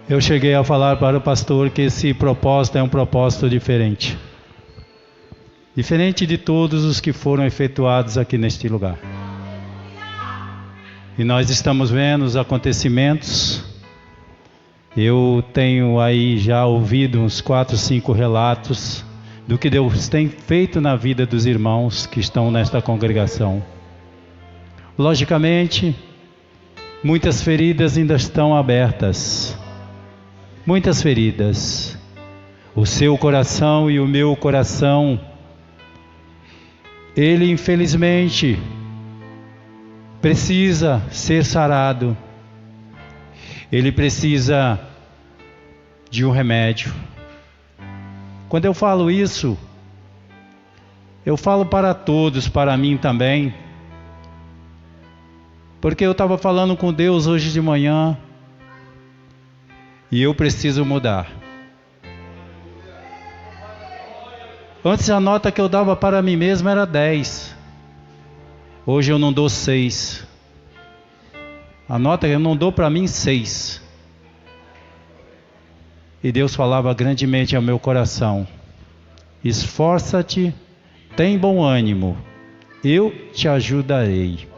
eu cheguei a falar para o pastor que esse propósito é um propósito diferente. Diferente de todos os que foram efetuados aqui neste lugar. E nós estamos vendo os acontecimentos. Eu tenho aí já ouvido uns 4, 5 relatos do que Deus tem feito na vida dos irmãos que estão nesta congregação. Logicamente, muitas feridas ainda estão abertas. Muitas feridas. O seu coração e o meu coração, ele infelizmente precisa ser sarado. Ele precisa de um remédio. Quando eu falo isso, eu falo para todos, para mim também. Porque eu estava falando com Deus hoje de manhã e eu preciso mudar. Antes a nota que eu dava para mim mesmo era 10. Hoje eu não dou 6. A nota que eu não dou para mim 6. E Deus falava grandemente ao meu coração: esforça-te, tem bom ânimo, eu te ajudarei.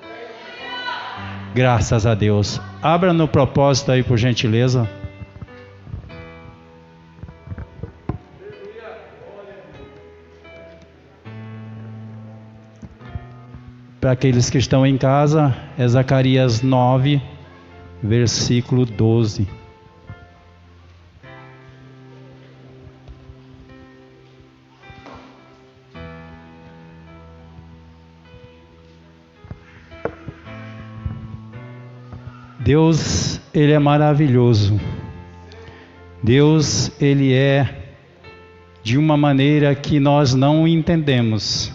Graças a Deus. Abra no propósito aí, por gentileza. Para aqueles que estão em casa, é Zacarias 9, versículo 12. Deus, Ele é maravilhoso. Deus, Ele é de uma maneira que nós não entendemos.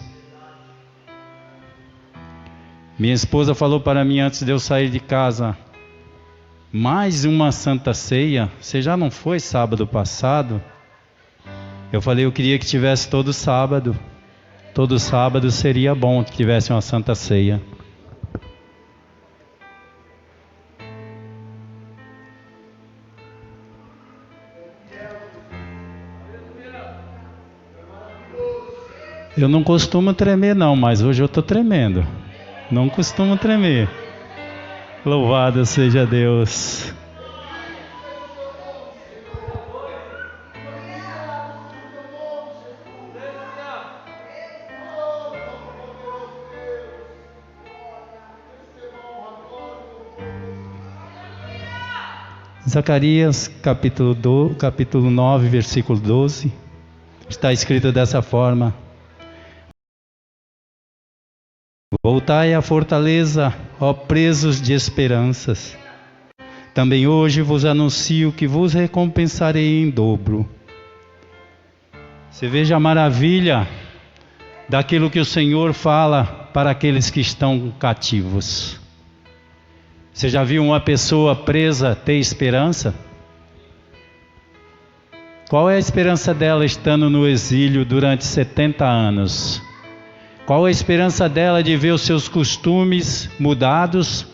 Minha esposa falou para mim antes de eu sair de casa: mais uma Santa Ceia? Você já não foi sábado passado? Eu falei, eu queria que tivesse todo sábado. Todo sábado seria bom que tivesse uma Santa Ceia. Eu não costumo tremer não, mas hoje eu estou tremendo. Não costumo tremer. Louvado seja Deus. Zacarias capítulo 9, versículo 12. Está escrito dessa forma: voltai à fortaleza, ó presos de esperanças. Também hoje vos anuncio que vos recompensarei em dobro. Você veja a maravilha daquilo que o Senhor fala para aqueles que estão cativos. Você já viu uma pessoa presa ter esperança? Qual é a esperança dela estando no exílio durante 70 anos? Qual a esperança dela de ver os seus costumes mudados,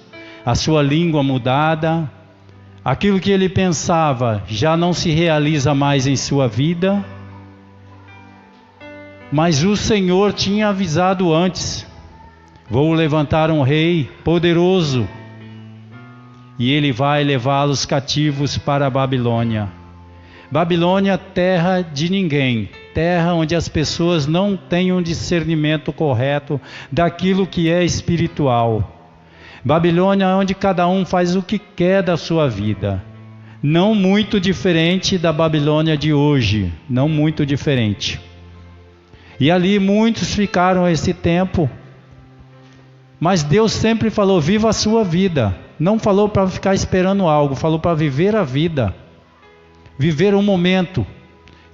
a sua língua mudada? Aquilo que ele pensava já não se realiza mais em sua vida. Mas o Senhor tinha avisado antes: vou levantar um rei poderoso e ele vai levá-los cativos para a Babilônia. Babilônia, terra de ninguém. Terra onde as pessoas não têm um discernimento correto daquilo que é espiritual. Babilônia, onde cada um faz o que quer da sua vida. Não muito diferente da Babilônia de hoje. Não muito diferente. E ali muitos ficaram esse tempo. Mas Deus sempre falou: viva a sua vida. Não falou para ficar esperando algo, falou para viver a vida. Viver o momento.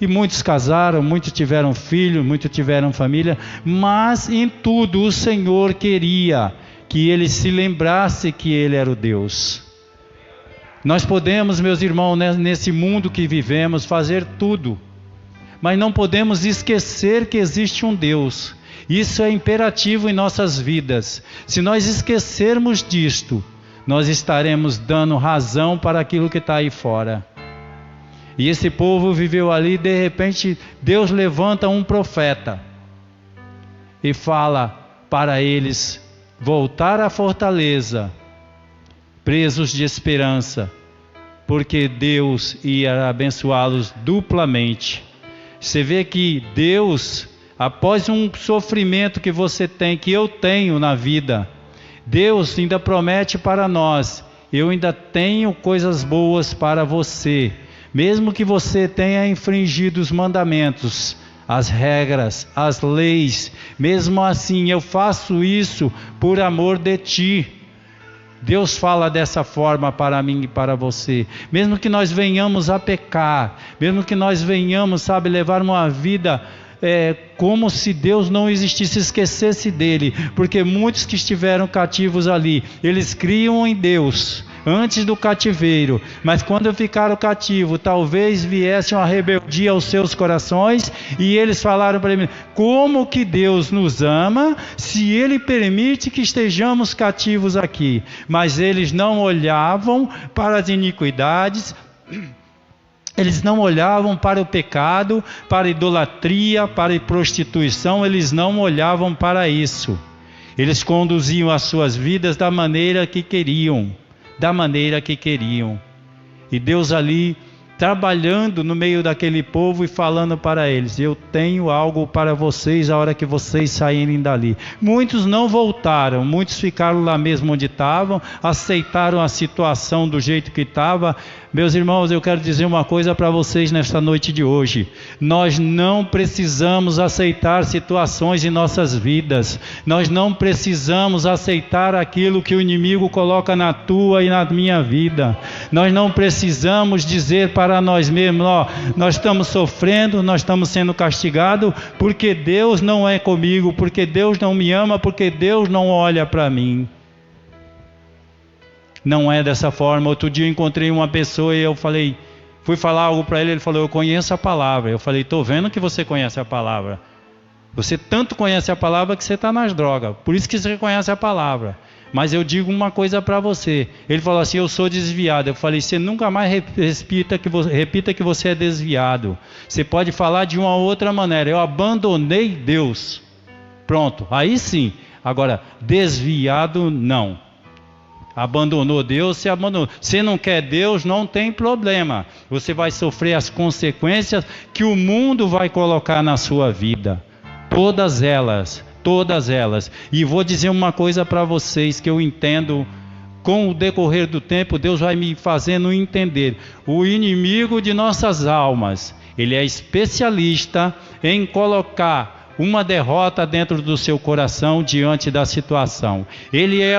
E muitos casaram, muitos tiveram filhos, muitos tiveram família, mas em tudo o Senhor queria que ele se lembrasse que ele era o Deus. Nós podemos, meus irmãos, nesse mundo que vivemos, fazer tudo, mas não podemos esquecer que existe um Deus. Isso é imperativo em nossas vidas. Se nós esquecermos disto, nós estaremos dando razão para aquilo que está aí fora. E esse povo viveu ali, de repente Deus levanta um profeta e fala para eles voltar à fortaleza, presos de esperança, porque Deus ia abençoá-los duplamente. Você vê que Deus, após um sofrimento que você tem, que eu tenho na vida, Deus ainda promete para nós: eu ainda tenho coisas boas para você. Mesmo que você tenha infringido os mandamentos, as regras, as leis, mesmo assim eu faço isso por amor de ti. Deus fala dessa forma para mim e para você. Mesmo que nós venhamos a pecar, mesmo que nós venhamos, levar uma vida como se Deus não existisse, esquecesse dele, porque muitos que estiveram cativos ali, eles criam em Deus antes do cativeiro, mas quando ficaram cativos, talvez viesse uma rebeldia aos seus corações, e eles falaram para ele: como que Deus nos ama se Ele permite que estejamos cativos aqui? Mas eles não olhavam para as iniquidades, eles não olhavam para o pecado, para a idolatria, para a prostituição, eles não olhavam para isso. Eles conduziam as suas vidas da maneira que queriam. E Deus ali trabalhando no meio daquele povo e falando para eles: eu tenho algo para vocês a hora que vocês saírem dali. Muitos não voltaram, muitos ficaram lá mesmo onde estavam, aceitaram a situação do jeito que estava. Meus irmãos, eu quero dizer uma coisa para vocês nesta noite de hoje: nós não precisamos aceitar situações em nossas vidas, nós não precisamos aceitar aquilo que o inimigo coloca na tua e na minha vida. Nós não precisamos dizer para nós mesmos: nós estamos sofrendo, nós estamos sendo castigados porque Deus não é comigo, porque Deus não me ama, porque Deus não olha para mim. Não é dessa forma. Outro dia eu encontrei uma pessoa e eu fui falar algo para ele, ele falou: eu conheço a palavra. Eu falei: estou vendo que você conhece a palavra. Você tanto conhece a palavra que você está nas drogas, por isso que você conhece a palavra. Mas eu digo uma coisa para você. Ele falou assim: eu sou desviado. Eu falei: você nunca mais repita que você é desviado. Você pode falar de uma outra maneira: eu abandonei Deus. Pronto, aí sim. Agora, desviado não. Abandonou Deus, você abandonou. Se não quer Deus, não tem problema. Você vai sofrer as consequências que o mundo vai colocar na sua vida. Todas elas. E vou dizer uma coisa para vocês que eu entendo. Com o decorrer do tempo, Deus vai me fazendo entender. O inimigo de nossas almas, ele é especialista em colocar uma derrota dentro do seu coração diante da situação. Ele é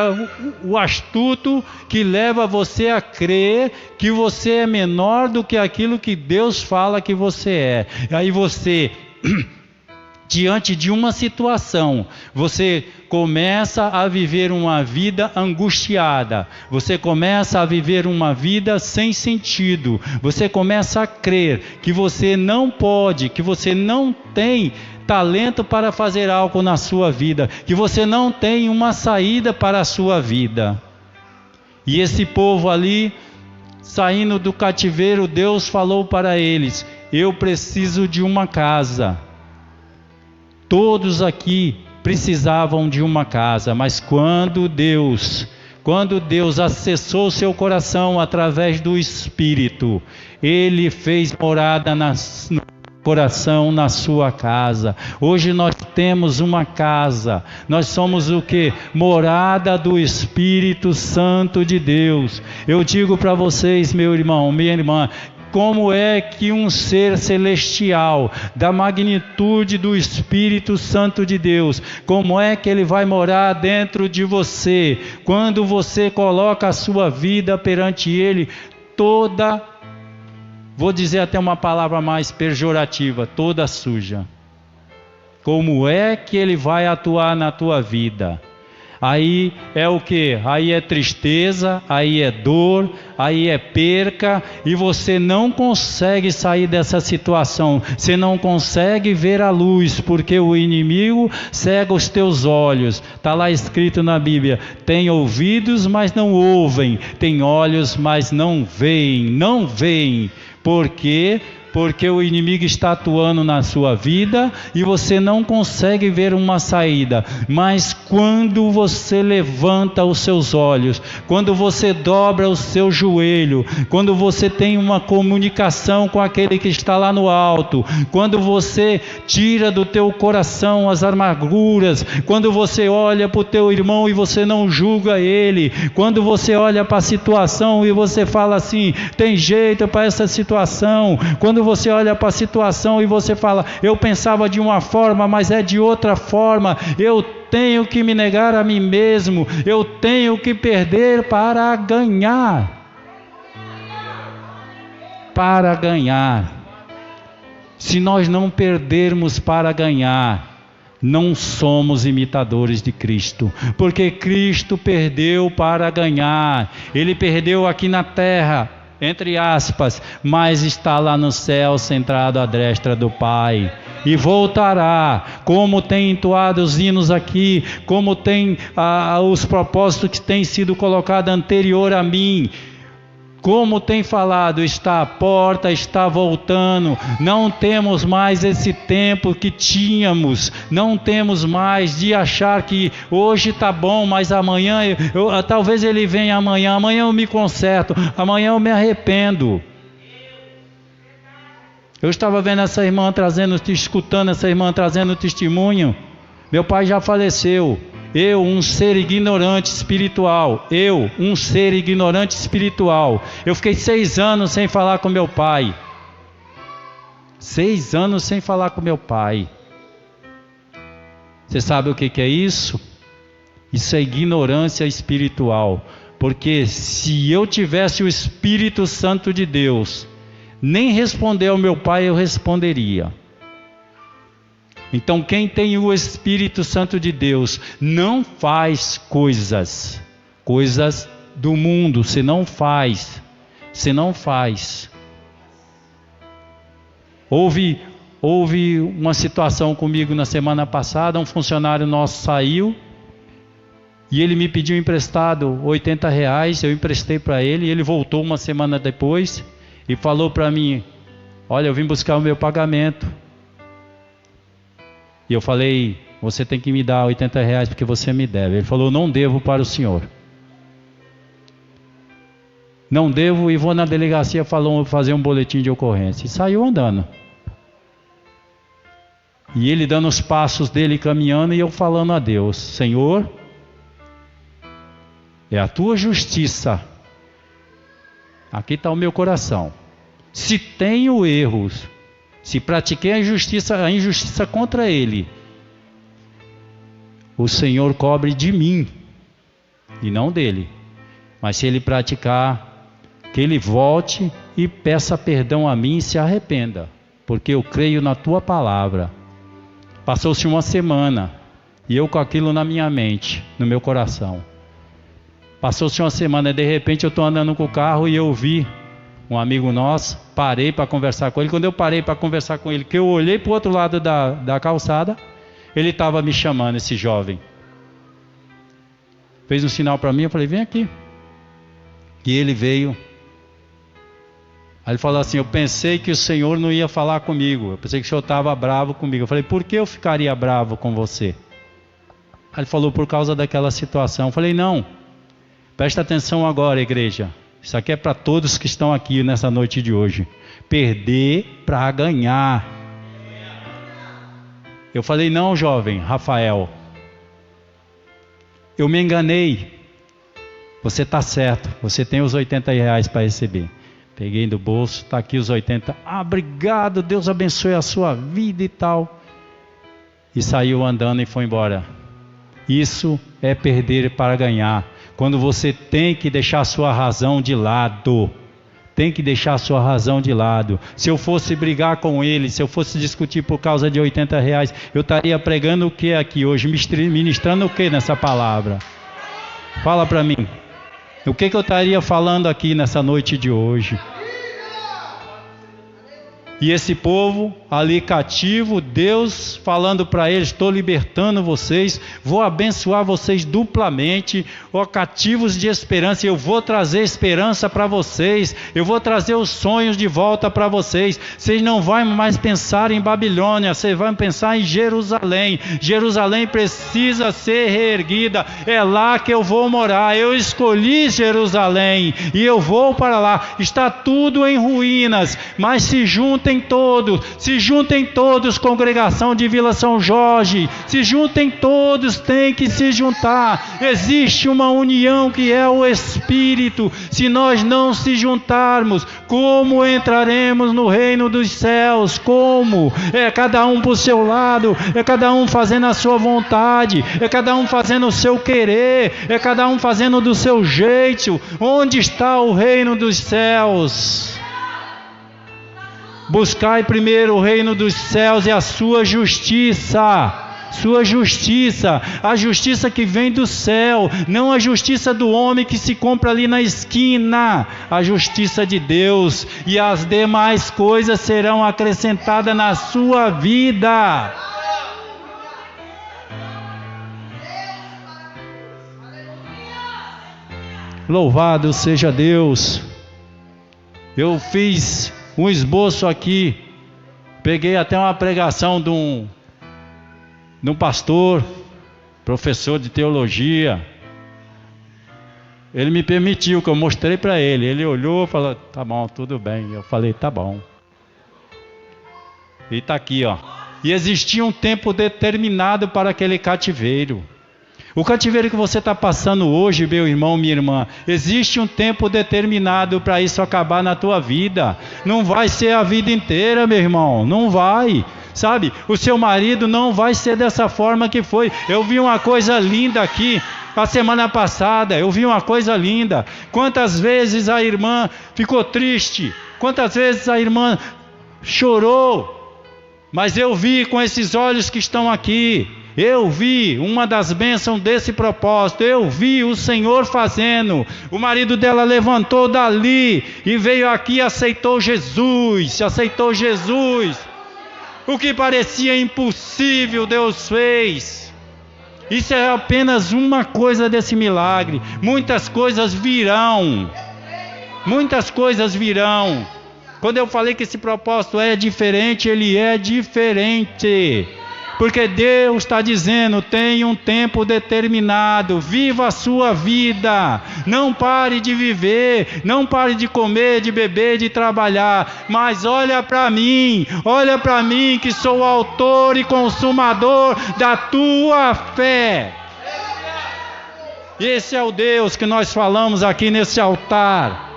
o astuto que leva você a crer que você é menor do que aquilo que Deus fala que você é. Aí você, diante de uma situação, você começa a viver uma vida angustiada, você começa a viver uma vida sem sentido, você começa a crer que você não pode, que você não tem talento para fazer algo na sua vida, que você não tem uma saída para a sua vida. E esse povo ali, saindo do cativeiro, Deus falou para eles: eu preciso de uma casa. Todos aqui precisavam de uma casa, mas quando Deus acessou seu coração através do Espírito, Ele fez morada no coração, na sua casa. Hoje nós temos uma casa, nós somos o que? Morada do Espírito Santo de Deus. Eu digo para vocês, meu irmão, minha irmã, como é que um ser celestial, da magnitude do Espírito Santo de Deus, como é que ele vai morar dentro de você, quando você coloca a sua vida perante Ele toda, vou dizer até uma palavra mais pejorativa, toda suja? Como é que Ele vai atuar na tua vida? Aí é o que? Aí é tristeza, aí é dor, aí é perca, e você não consegue sair dessa situação, você não consegue ver a luz, porque o inimigo cega os teus olhos. Está lá escrito na Bíblia: tem ouvidos, mas não ouvem, tem olhos, mas não veem. Por quê? Porque o inimigo está atuando na sua vida e você não consegue ver uma saída. Mas quando você levanta os seus olhos, quando você dobra o seu joelho, quando você tem uma comunicação com aquele que está lá no alto, quando você tira do teu coração as amarguras, quando você olha para o teu irmão e você não julga ele, quando você olha para a situação e você fala assim, tem jeito para essa situação, quando você olha para a situação e você fala, eu pensava de uma forma, mas é de outra forma, eu tenho que me negar a mim mesmo, eu tenho que perder para ganhar. Para ganhar. Se nós não perdermos para ganhar, não somos imitadores de Cristo, porque Cristo perdeu para ganhar, Ele perdeu aqui na terra, entre aspas, mas está lá no céu, sentado à destra do Pai, e voltará, como tem entoado os hinos aqui, como tem os propósitos que têm sido colocados anterior a mim, como tem falado, está à porta, está voltando, não temos mais esse tempo que tínhamos, não temos mais de achar que hoje está bom, mas amanhã, talvez ele venha amanhã eu me conserto, amanhã eu me arrependo. Eu estava vendo essa irmã escutando essa irmã trazendo testemunho, meu pai já faleceu. Eu, um ser ignorante espiritual. Eu fiquei 6 anos sem falar com meu pai. 6 anos sem falar com meu pai. Você sabe o que é isso? Isso é ignorância espiritual. Porque se eu tivesse o Espírito Santo de Deus, nem responder ao meu pai eu responderia. Então quem tem o Espírito Santo de Deus não faz coisas do mundo, você não faz. Houve uma situação comigo na semana passada, um funcionário nosso saiu e ele me pediu emprestado R$80, eu emprestei para ele, e ele voltou uma semana depois e falou para mim, olha, eu vim buscar o meu pagamento. E eu falei, você tem que me dar R$80 porque você me deve. Ele falou, não devo para o senhor. Não devo e vou na delegacia fazer um boletim de ocorrência. E saiu andando. E ele dando os passos dele, caminhando, e eu falando a Deus, Senhor, é a tua justiça. Aqui está o meu coração. Se tenho erros, se pratiquei a injustiça contra ele, o Senhor cobre de mim e não dele. Mas se ele praticar, que ele volte e peça perdão a mim e se arrependa, porque eu creio na tua palavra. Passou-se uma semana e eu com aquilo na minha mente, no meu coração. Passou-se uma semana e de repente eu estou andando com o carro e eu vi um amigo nosso, parei para conversar com ele. Quando eu parei para conversar com ele, que eu olhei para o outro lado da calçada, ele estava me chamando, esse jovem. Fez um sinal para mim, eu falei, vem aqui. E ele veio. Aí ele falou assim, eu pensei que o Senhor não ia falar comigo. Eu pensei que o Senhor estava bravo comigo. Eu falei, por que eu ficaria bravo com você? Aí ele falou, por causa daquela situação. Eu falei, não, presta atenção agora, igreja. Isso aqui é para todos que estão aqui nessa noite de hoje. Perder para ganhar. Eu falei, não, jovem Rafael, eu me enganei. Você está certo, você tem os R$80 para receber. Peguei do bolso, está aqui os 80. Obrigado, Deus abençoe a sua vida e tal. E saiu andando e foi embora. Isso é perder para ganhar. Quando você tem que deixar a sua razão de lado. Tem que deixar a sua razão de lado. Se eu fosse brigar com ele, se eu fosse discutir por causa de R$80, eu estaria pregando o que aqui hoje? Ministrando o que nessa palavra? Fala para mim. O que eu estaria falando aqui nessa noite de hoje? E esse povo ali cativo, Deus falando para eles: estou libertando vocês, vou abençoar vocês duplamente, ó cativos de esperança, eu vou trazer esperança para vocês, eu vou trazer os sonhos de volta para vocês. Vocês não vão mais pensar em Babilônia, vocês vão pensar em Jerusalém. Jerusalém precisa ser reerguida, é lá que eu vou morar. Eu escolhi Jerusalém e eu vou para lá. Está tudo em ruínas, mas se juntem todos, congregação de Vila São Jorge, se juntem todos, tem que se juntar. Existe uma união que é o Espírito. Se nós não se juntarmos, como entraremos no reino dos céus? Como? É cada um para o seu lado, é cada um fazendo a sua vontade, é cada um fazendo o seu querer, é cada um fazendo do seu jeito. Onde está o reino dos céus? Buscai primeiro o reino dos céus e a sua justiça, a justiça que vem do céu, não a justiça do homem que se compra ali na esquina, a justiça de Deus, e as demais coisas serão acrescentadas na sua vida. Louvado seja Deus. Eu fiz um esboço aqui, peguei até uma pregação de um pastor, professor de teologia. Ele me permitiu, que eu mostrei para ele. Ele olhou e falou: tá bom, tudo bem. Eu falei: tá bom. E está aqui, ó. E existia um tempo determinado para aquele cativeiro. O cativeiro que você está passando hoje, meu irmão, minha irmã, existe um tempo determinado para isso acabar na tua vida. Não vai ser a vida inteira, meu irmão, não vai. Sabe, o seu marido não vai ser dessa forma que foi. Eu vi uma coisa linda aqui, a semana passada, eu vi uma coisa linda. Quantas vezes a irmã ficou triste, quantas vezes a irmã chorou, mas eu vi com esses olhos que estão aqui. Eu vi uma das bênçãos desse propósito, eu vi o Senhor fazendo. O marido dela levantou dali e veio aqui e aceitou Jesus. O que parecia impossível, Deus fez. Isso é apenas uma coisa desse milagre. Muitas coisas virão. Quando eu falei que esse propósito é diferente, ele é diferente. Porque Deus está dizendo: tem um tempo determinado, viva a sua vida, não pare de viver, não pare de comer, de beber, de trabalhar, mas olha para mim que sou o autor e consumador da tua fé. Esse é o Deus que nós falamos aqui nesse altar,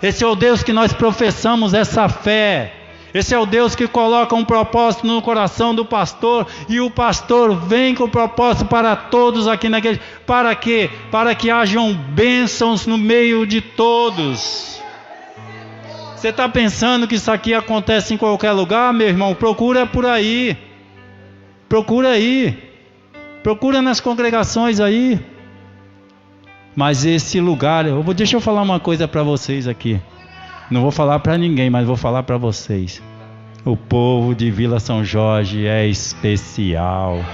esse é o Deus que nós professamos essa fé. Esse é o Deus que coloca um propósito no coração do pastor, e o pastor vem com o propósito para todos aqui na igreja. Para quê? Para que hajam bênçãos no meio de todos. Você está pensando que isso aqui acontece em qualquer lugar, meu irmão? Procura por aí. Procura nas congregações aí. Mas esse lugar, deixa eu falar uma coisa para vocês aqui. Não vou falar para ninguém, mas vou falar para vocês. O povo de Vila São Jorge é especial.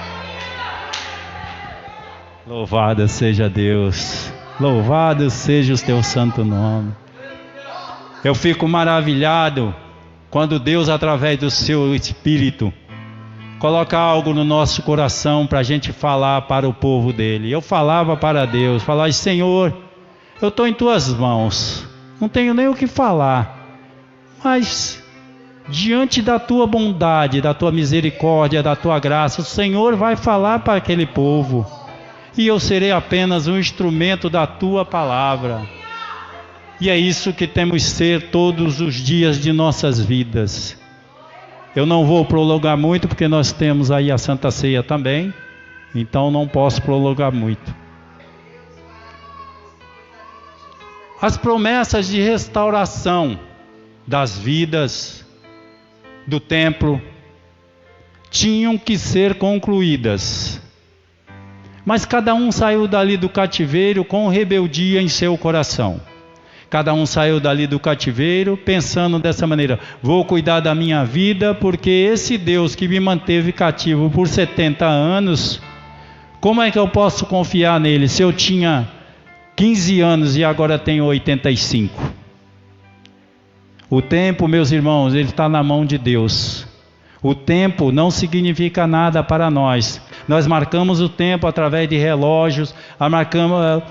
Louvado seja Deus. Louvado seja o teu santo nome. Eu fico maravilhado quando Deus, através do seu Espírito, coloca algo no nosso coração para a gente falar para o povo dele. Eu falava para Deus, falava: Senhor, eu estou em tuas mãos. Não tenho nem o que falar, mas diante da tua bondade, da tua misericórdia, da tua graça, o Senhor vai falar para aquele povo, e eu serei apenas um instrumento da tua palavra. E é isso que temos que ser todos os dias de nossas vidas. Eu não vou prolongar muito, porque nós temos aí a Santa Ceia também, então não posso prolongar muito. As promessas de restauração das vidas do templo tinham que ser concluídas. Mas cada um saiu dali do cativeiro com rebeldia em seu coração. Cada um saiu dali do cativeiro pensando dessa maneira: vou cuidar da minha vida, porque esse Deus que me manteve cativo por 70 anos, como é que eu posso confiar nele se eu tinha 15 anos e agora tenho 85? O tempo, meus irmãos, ele está na mão de Deus. O tempo não significa nada para nós. Nós marcamos o tempo através de relógios,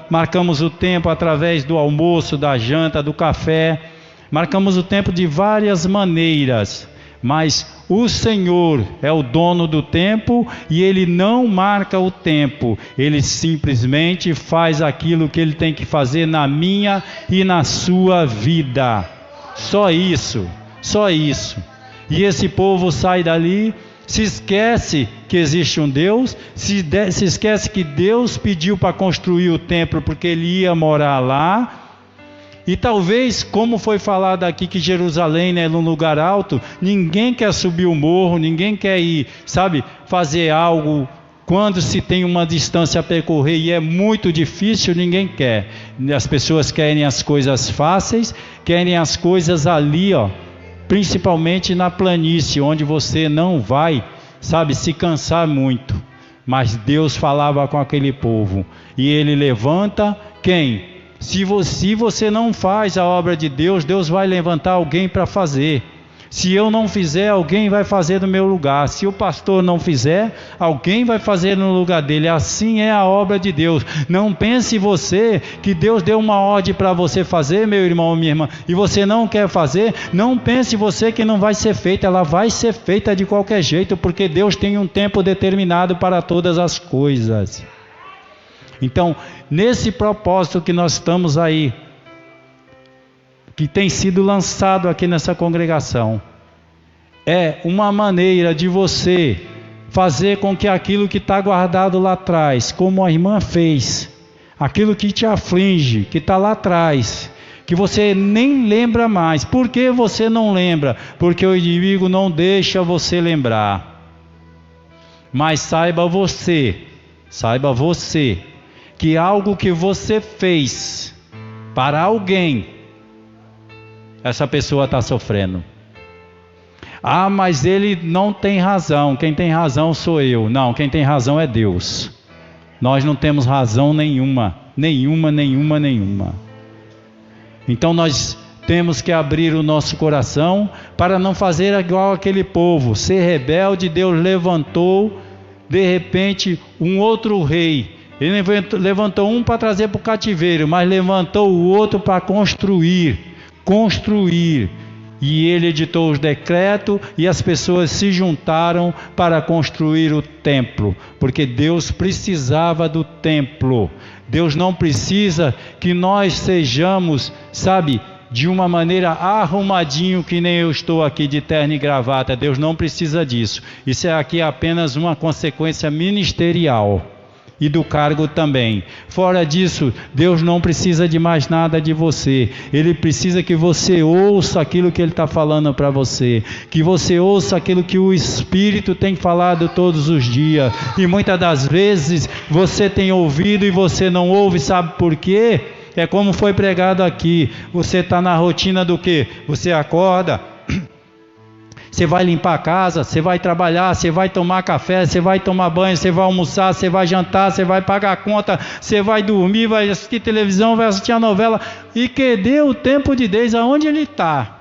marcamos o tempo através do almoço, da janta, do café, marcamos o tempo de várias maneiras, mas o Senhor é o dono do tempo e Ele não marca o tempo, Ele simplesmente faz aquilo que Ele tem que fazer na minha e na sua vida. Só isso, só isso. E esse povo sai dali, se esquece que existe um Deus, se esquece que Deus pediu para construir o templo porque ele ia morar lá. E talvez, como foi falado aqui, que Jerusalém é num lugar alto, ninguém quer subir o morro, ninguém quer ir, fazer algo quando se tem uma distância a percorrer e é muito difícil, ninguém quer. As pessoas querem as coisas fáceis, querem as coisas ali, principalmente na planície, onde você não vai, se cansar muito. Mas Deus falava com aquele povo, e Ele levanta quem? Se você não faz a obra de Deus, Deus vai levantar alguém para fazer. Se eu não fizer, alguém vai fazer no meu lugar. Se o pastor não fizer, alguém vai fazer no lugar dele. Assim é a obra de Deus. Não pense você que Deus deu uma ordem para você fazer, meu irmão ou minha irmã, e você não quer fazer. Não pense você que não vai ser feita. Ela vai ser feita de qualquer jeito, porque Deus tem um tempo determinado para todas as coisas. Então, nesse propósito que nós estamos aí, que tem sido lançado aqui nessa congregação, é uma maneira de você fazer com que aquilo que está guardado lá atrás, como a irmã fez, aquilo que te aflige, que está lá atrás, que você nem lembra mais. Por que você não lembra? Porque o inimigo não deixa você lembrar. Mas saiba você, que algo que você fez para alguém, essa pessoa está sofrendo. Ah, mas ele não tem razão, quem tem razão sou eu. Não, quem tem razão é Deus. Nós não temos razão nenhuma. Então nós temos que abrir o nosso coração para não fazer igual aquele povo, ser rebelde. Deus levantou de repente um outro rei. Ele levantou um para trazer para o cativeiro, mas levantou o outro para construir. E ele editou os decretos e as pessoas se juntaram para construir o templo, porque Deus precisava do templo. Deus não precisa que nós sejamos, de uma maneira arrumadinho, que nem eu estou aqui de terno e gravata. Deus não precisa disso. Isso aqui é apenas uma consequência ministerial. E do cargo também. Fora disso, Deus não precisa de mais nada de você. Ele precisa que você ouça aquilo que Ele está falando para você. Que você ouça aquilo que o Espírito tem falado todos os dias. E muitas das vezes você tem ouvido e você não ouve. Sabe por quê? É como foi pregado aqui. Você está na rotina do quê? Você acorda, você vai limpar a casa, você vai trabalhar, você vai tomar café, você vai tomar banho, você vai almoçar, você vai jantar, você vai pagar a conta, você vai dormir, vai assistir televisão, vai assistir a novela. E cadê o tempo de Deus? Aonde ele está?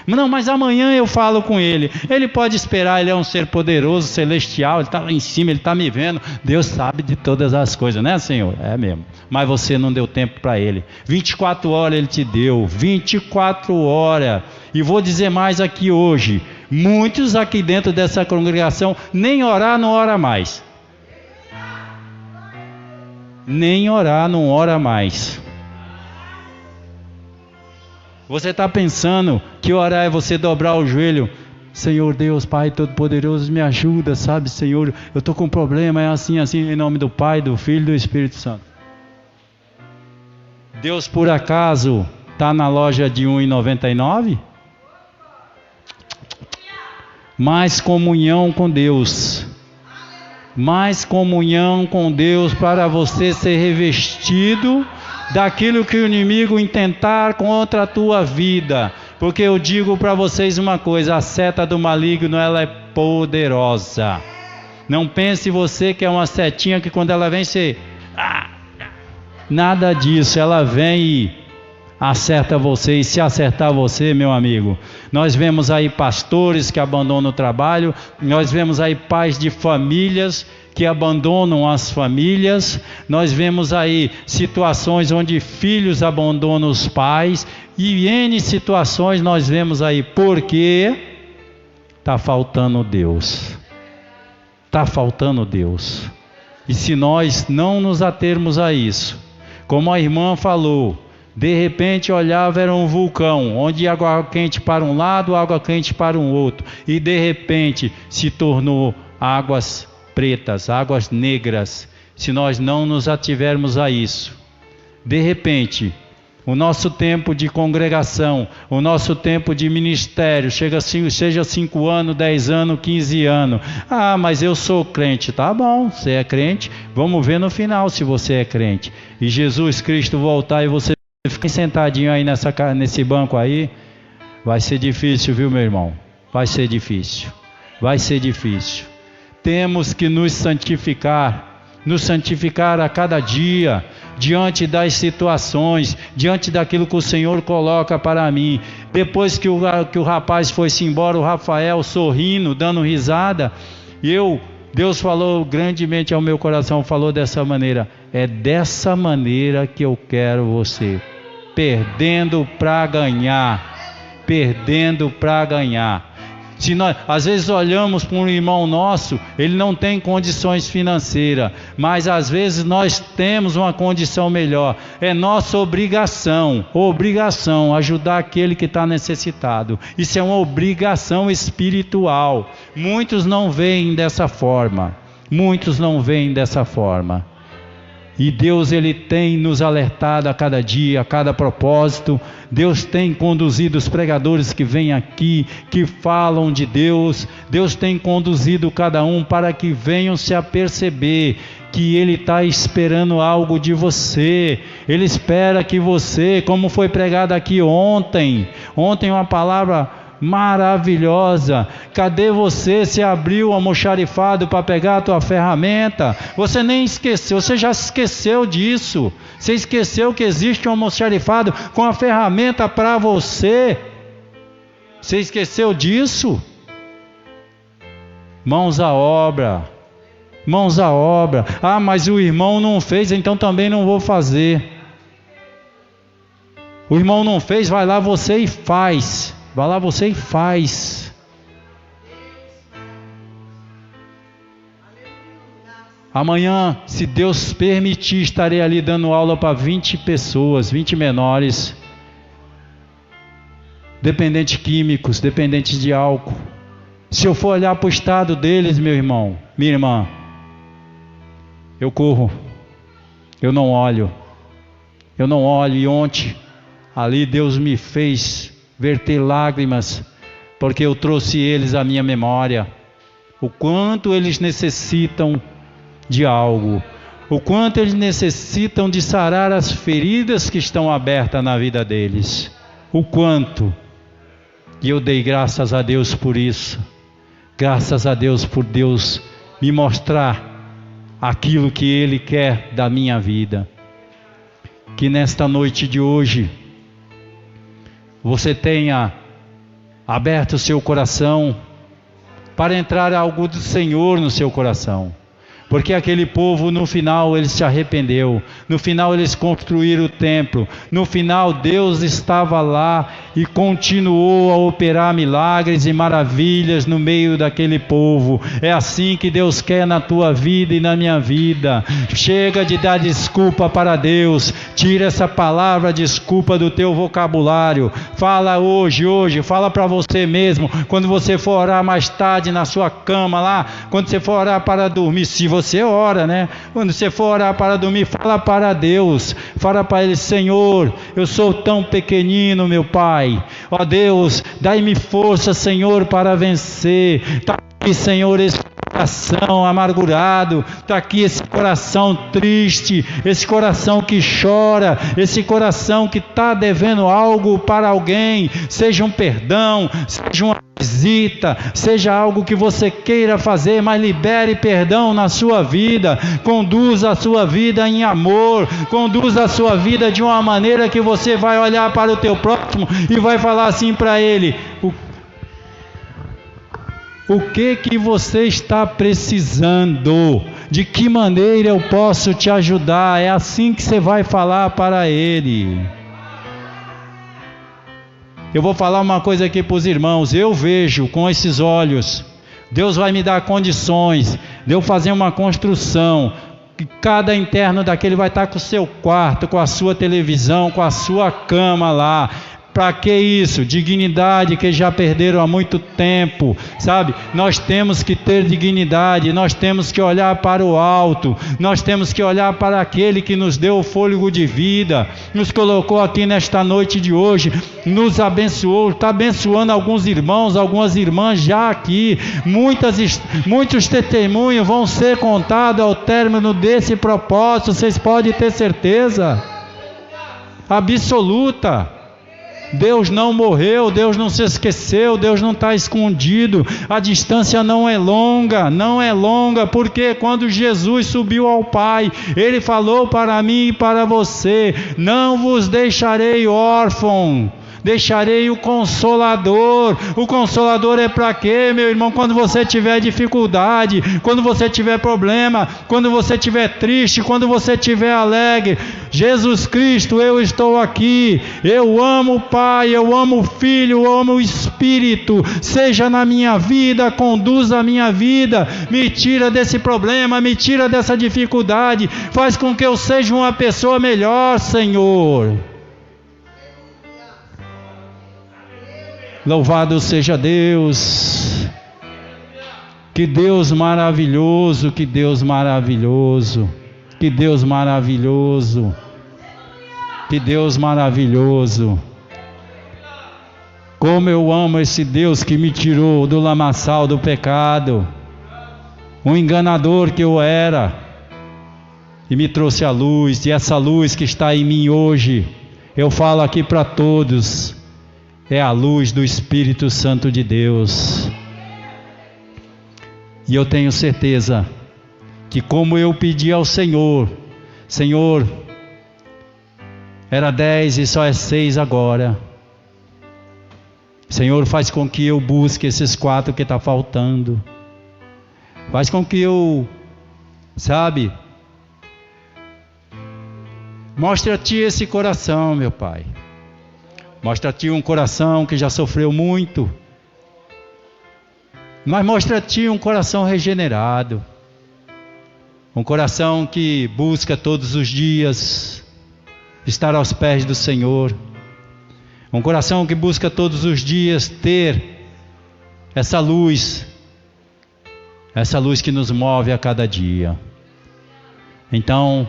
Não, mas amanhã eu falo com ele. Ele pode esperar, ele é um ser poderoso, celestial, ele está lá em cima, ele está me vendo. Deus sabe de todas as coisas, né, Senhor? É mesmo. Mas você não deu tempo para ele. 24 horas ele te deu, 24 horas. E vou dizer mais aqui hoje: muitos aqui dentro dessa congregação nem orar não ora mais. Nem orar não ora mais. Você está pensando que orar é você dobrar o joelho? Senhor Deus, Pai Todo-Poderoso, me ajuda, Senhor, eu estou com um problema, é assim, em nome do Pai, do Filho e do Espírito Santo. Deus por acaso está na loja de R$1,99? Mais comunhão com Deus. Mais comunhão com Deus para você ser revestido daquilo que o inimigo intentar contra a tua vida. Porque eu digo para vocês uma coisa, a seta do maligno, ela é poderosa. Não pense você que é uma setinha que quando ela vem você... Nada disso, ela vem e acerta você, e se acertar você, meu amigo, nós vemos aí pastores que abandonam o trabalho, nós vemos aí pais de famílias que abandonam as famílias, nós vemos aí situações onde filhos abandonam os pais, e N situações nós vemos aí, porque está faltando Deus, está faltando Deus, e se nós não nos atermos a isso, como a irmã falou, de repente olhava, era um vulcão, onde água quente para um lado, água quente para um outro, e de repente se tornou águas pretas, águas negras. Se nós não nos ativermos a isso, de repente, o nosso tempo de congregação, o nosso tempo de ministério, seja 5 anos, 10 anos, 15 anos. Ah, mas eu sou crente. Tá bom, você é crente, vamos ver no final se você é crente. E Jesus Cristo voltar e você ficar sentadinho aí nesse banco aí, vai ser difícil, viu, meu irmão? Vai ser difícil. Vai ser difícil. Temos que nos santificar a cada dia, diante das situações, diante daquilo que o Senhor coloca para mim. Depois que o rapaz foi-se embora, o Rafael sorrindo, dando risada, Deus falou grandemente ao meu coração, falou dessa maneira: é dessa maneira que eu quero você, perdendo para ganhar, perdendo para ganhar. Se nós, às vezes olhamos para um irmão nosso, ele não tem condições financeiras, mas às vezes nós temos uma condição melhor. É nossa obrigação ajudar aquele que está necessitado. Isso é uma obrigação espiritual. Muitos não veem dessa forma. E Deus, Ele tem nos alertado a cada dia, a cada propósito. Deus tem conduzido os pregadores que vêm aqui, que falam de Deus. Deus tem conduzido cada um para que venham se aperceber que Ele está esperando algo de você. Ele espera que você, como foi pregado aqui ontem uma palavra maravilhosa. Cadê você? Você abriu o almoxarifado para pegar a tua ferramenta? Você nem esqueceu, você já esqueceu disso. Você esqueceu que existe um almoxarifado com a ferramenta para você. Você esqueceu disso? Mãos à obra. Ah, mas o irmão não fez, então também não vou fazer. O irmão não fez, vai lá você e faz. Vai lá você e faz. Amanhã, se Deus permitir, estarei ali dando aula para 20 pessoas, 20 menores, dependentes químicos, dependentes de álcool. Se eu for olhar para o estado deles, meu irmão, minha irmã, eu corro, eu não olho. E ontem, ali Deus me fez verter lágrimas, porque eu trouxe eles à minha memória, o quanto eles necessitam de algo, o quanto eles necessitam de sarar as feridas que estão abertas na vida deles, o quanto, e eu dei graças a Deus por isso, graças a Deus por Deus me mostrar aquilo que Ele quer da minha vida. Que nesta noite de hoje, você tenha aberto o seu coração para entrar algo do Senhor no seu coração. Porque aquele povo, no final, ele se arrependeu. No final, eles construíram o templo. No final, Deus estava lá e continuou a operar milagres e maravilhas no meio daquele povo. É assim que Deus quer na tua vida e na minha vida. Chega de dar desculpa para Deus. Tira essa palavra desculpa do teu vocabulário. Fala hoje, fala para você mesmo. Quando você for orar mais tarde na sua cama lá, quando você for orar para dormir, se você ora, né? Quando você for orar para dormir, fala para Deus. Fala para Ele: Senhor, eu sou tão pequenino, meu Pai. Ó Deus, dai-me força, Senhor, para vencer. Dá-me, Senhor, coração amargurado, está aqui esse coração triste, esse coração que chora, esse coração que está devendo algo para alguém, seja um perdão, seja uma visita, seja algo que você queira fazer, mas libere perdão na sua vida, conduza a sua vida em amor, conduza a sua vida de uma maneira que você vai olhar para o teu próximo e vai falar assim para ele: o que você está precisando? De que maneira eu posso te ajudar? É assim que você vai falar para ele. Eu vou falar uma coisa aqui para os irmãos. Eu vejo com esses olhos. Deus vai me dar condições de eu fazer uma construção. Que cada interno daquele vai estar com o seu quarto, com a sua televisão, com a sua cama lá. Para que isso? Dignidade que já perderam há muito tempo, sabe? Nós temos que ter dignidade, nós temos que olhar para o alto, nós temos que olhar para aquele que nos deu o fôlego de vida, nos colocou aqui nesta noite de hoje, nos abençoou, está abençoando alguns irmãos, algumas irmãs já aqui, muitos testemunhos vão ser contados ao término desse propósito, vocês podem ter certeza absoluta. Deus não morreu, Deus não se esqueceu, Deus não está escondido, a distância não é longa, porque quando Jesus subiu ao Pai, Ele falou para mim e para você: não vos deixarei órfão, deixarei o Consolador. O Consolador é para quê, meu irmão? Quando você tiver dificuldade, quando você tiver problema, quando você tiver triste, quando você tiver alegre, Jesus Cristo, eu estou aqui, eu amo o Pai, eu amo o Filho, eu amo o Espírito, seja na minha vida, conduza a minha vida, me tira desse problema, me tira dessa dificuldade, faz com que eu seja uma pessoa melhor, Senhor. Louvado seja Deus. Que Deus maravilhoso, que Deus maravilhoso, que Deus maravilhoso, que Deus maravilhoso. Como eu amo esse Deus que me tirou do lamaçal do pecado, um enganador que eu era, e me trouxe a luz, e essa luz que está em mim hoje, eu falo aqui para todos, é a luz do Espírito Santo de Deus. E eu tenho certeza que, como eu pedi ao Senhor, Senhor, era 10 e só é 6 agora. Senhor, faz com que eu busque esses 4 que está faltando. Faz com que eu, mostre a Ti esse coração, meu Pai. Mostra a Ti um coração que já sofreu muito, mas mostra a Ti um coração regenerado, um coração que busca todos os dias estar aos pés do Senhor, um coração que busca todos os dias ter essa luz que nos move a cada dia. Então,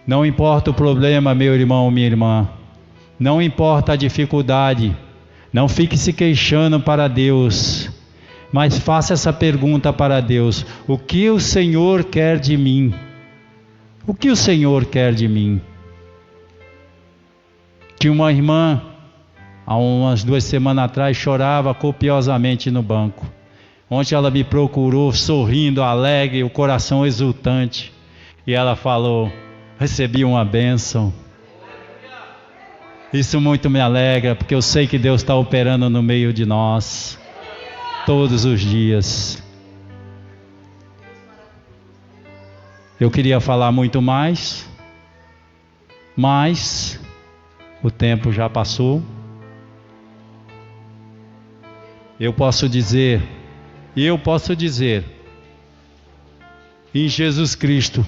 não importa o problema, meu irmão, minha irmã, não importa a dificuldade, não fique se queixando para Deus, mas faça essa pergunta para Deus: o que o Senhor quer de mim? O que o Senhor quer de mim? Tinha uma irmã, há umas 2 semanas atrás, chorava copiosamente no banco. Ontem ela me procurou, sorrindo, alegre, o coração exultante, e ela falou: recebi uma bênção. Isso muito me alegra, porque eu sei que Deus está operando no meio de nós, todos os dias. Eu queria falar muito mais, mas o tempo já passou. Eu posso dizer, em Jesus Cristo,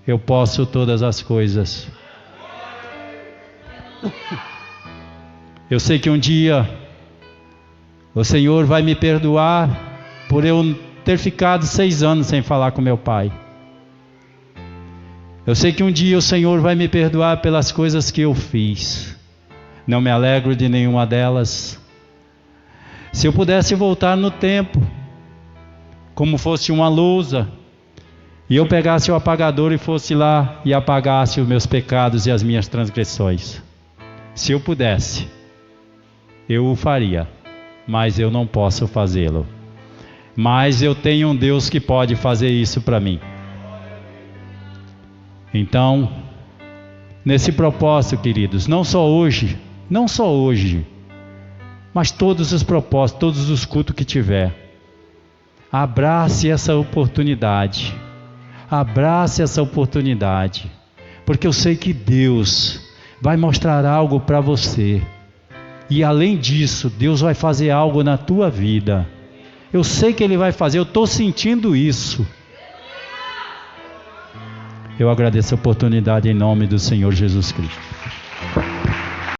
eu posso todas as coisas. Eu sei que um dia o Senhor vai me perdoar por eu ter ficado 6 anos sem falar com meu pai. Eu sei que um dia o Senhor vai me perdoar pelas coisas que eu fiz. Não me alegro de nenhuma delas. Se eu pudesse voltar no tempo, como fosse uma lousa, e eu pegasse o apagador e fosse lá e apagasse os meus pecados e as minhas transgressões. Se eu pudesse, eu o faria, mas eu não posso fazê-lo. Mas eu tenho um Deus que pode fazer isso para mim. Então, nesse propósito, queridos, não só hoje, mas todos os propósitos, todos os cultos que tiver, abrace essa oportunidade. Abrace essa oportunidade, porque eu sei que Deus vai mostrar algo para você, e além disso, Deus vai fazer algo na tua vida. Eu sei que Ele vai fazer, eu estou sentindo isso. Eu agradeço a oportunidade em nome do Senhor Jesus Cristo.